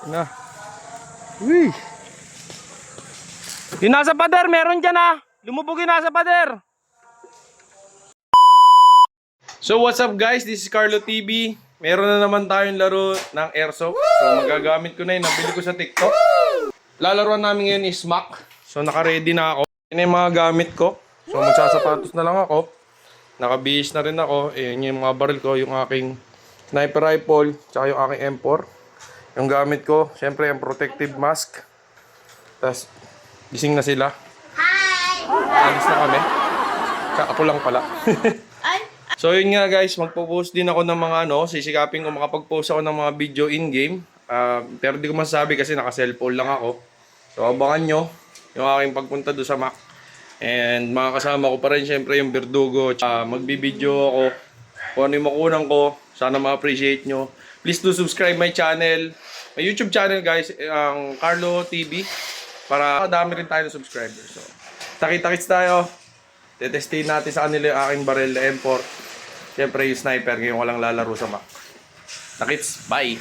Na. Uy. Yung nasa pader, meron dyan ah. Lumubog yung nasa pader. So what's up guys, this is Carlo TV. Meron na naman tayong laro ng airsoft. So magagamit ko na yun, nabili ko sa TikTok. Lalaruan namin ngayon is Smack. So naka-ready na ako. Yan yung mga gamit ko. So magsasapatos na lang ako. Nakabihis na rin ako. Ayan yung mga baril ko, yung aking sniper rifle, tsaka yung aking M4. Yung gamit ko, syempre yung protective mask. Tapos gising na sila. Hi! Alis na kami. Ako lang pala. So yun nga guys, magpo-post din ako ng mga sisikapin ko makapag-post ako ng mga video in-game. Pero di ko masasabi kasi naka-cellphone lang ako. So abangan nyo yung aking pagpunta doon sa Mac. And mga kasama ko pa rin syempre yung Verdugo. Magbibideo ako kung ano yung makunan ko. Sana ma-appreciate nyo. Please do subscribe my channel. May YouTube channel guys, ang Carlo TV. Para dami rin tayo ng subscribers. So, takit-takits tayo. Tetestin natin sa kanila yung aking baril na M4. Siyempre yung sniper, ngayon walang lalaro sa Mac. Takits, bye!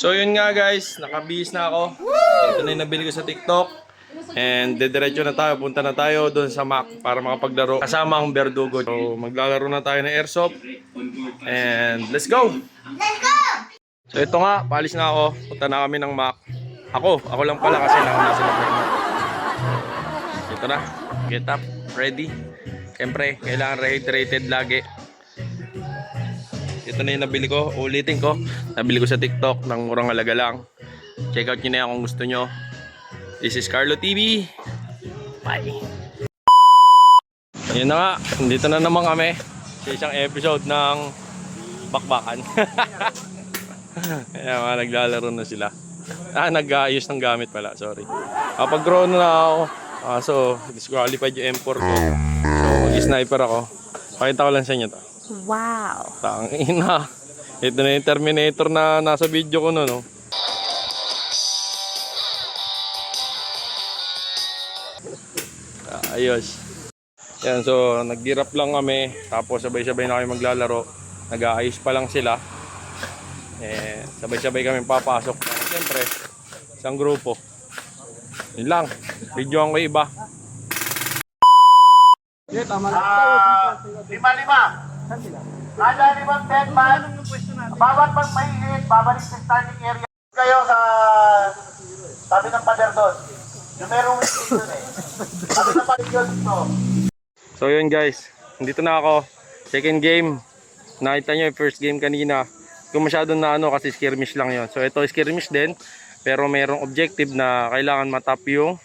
So yun nga guys, nakabihis na ako. Ito na yung nabili ko sa TikTok. And dediretso na tayo, punta na tayo doon sa Mac para makapaglaro kasama ang Verdugo. So maglalaro na tayo ng airsoft. And let's go! Let's go! So ito nga, paalis na ako. Punta na kami ng Mac. Ako lang pala kasi nasa Mac. Ito na, get up, ready. Siyempre, kailangan rehydrated lagi. Ito na yung nabili ko, ulitin ko. Nabili ko sa TikTok ng murang halaga lang. Check out nyo na yan kung gusto nyo. This is Carlo TV. Bye! Ayun na nga, dito na naman kami sa isang episode ng Bakbakan. Ayan mga naglalaro na sila. Nag-aayos ng gamit pala, sorry. Kapag-grow na ako. So, disqualified yung M4 ko. So, mag-sniper ako. Pakita ko lang sa inyo to. Wow! Tangina. Ito na yung Terminator na nasa video ko no. Ayos. Yan, so nag-girap lang kami. Tapos sabay-sabay na kami maglalaro. Nag-aayos pa lang sila. Sabay-sabay kami papasok. Siyempre, isang grupo. Yun lang. Videoan ko iba. Lima-lima. Kada limang deadman, bawat pag mahihit, babalik sa standing area. Kayo sa tabi ng pader doon. Yung merong witness doon eh. Tabi ng pader doon dito. So yun guys, nandito na ako. Second game. Nakita nyo yung first game kanina. Kung masyadong na kasi skirmish lang yon. So ito skirmish din. Pero mayroong objective na kailangan matap yung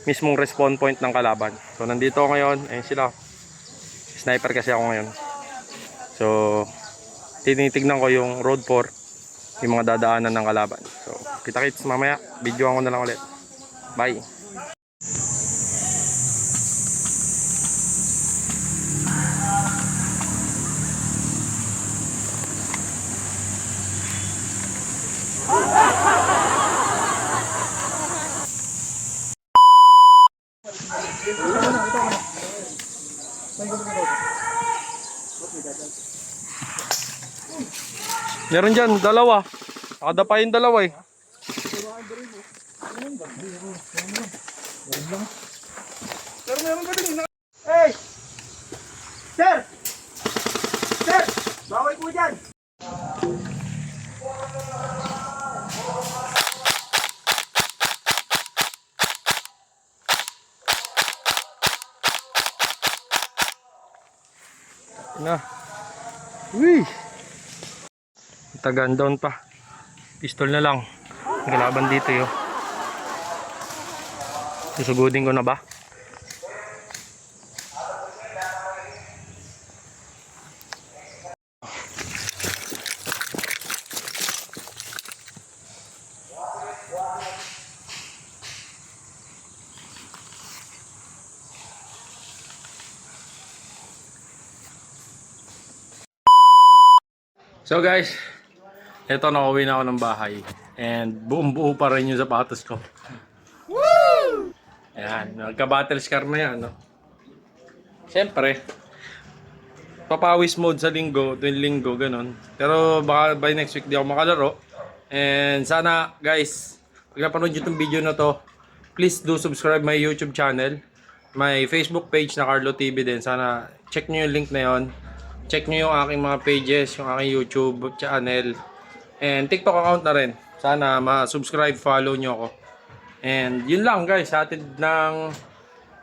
mismong respawn point ng kalaban. So nandito ako ngayon. Ayun sila. Sniper kasi ako ngayon. So tinitignan ko yung road 4. Yung mga dadaanan ng kalaban. So kita-kits mamaya. Videoan ko na lang ulit. Bye! Meron dyan, dalawa. Nakadapa yung dalawa eh. Hey! Sir! Sir! Bawal po dyan! Na. Uy! Tagan down pa. Pistol na lang. Galaban dito yo. Susugudin ko na ba? So guys, eto nakauwi na ako ng bahay. And buong buo pa rin yung sapatos ko. Woo! Ayan, nagka-battle scar na yan, no? Siyempre, papawis mode sa linggo, tuwing linggo, ganun. Pero baka by next week di ako makalaro. And sana, guys, pag napanood nyo itong video na to, please do subscribe my YouTube channel. My Facebook page na Carlo TV din. Sana check nyo yung link na yon. Check nyo yung aking mga pages, yung aking YouTube channel. And TikTok account na rin. Sana ma-subscribe, follow nyo ako. And yun lang guys, hatid ng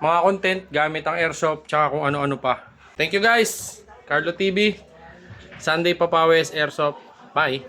mga content gamit ang airsoft tsaka kung ano-ano pa. Thank you guys! Carlo TV, Sunday Papawes Airsoft. Bye!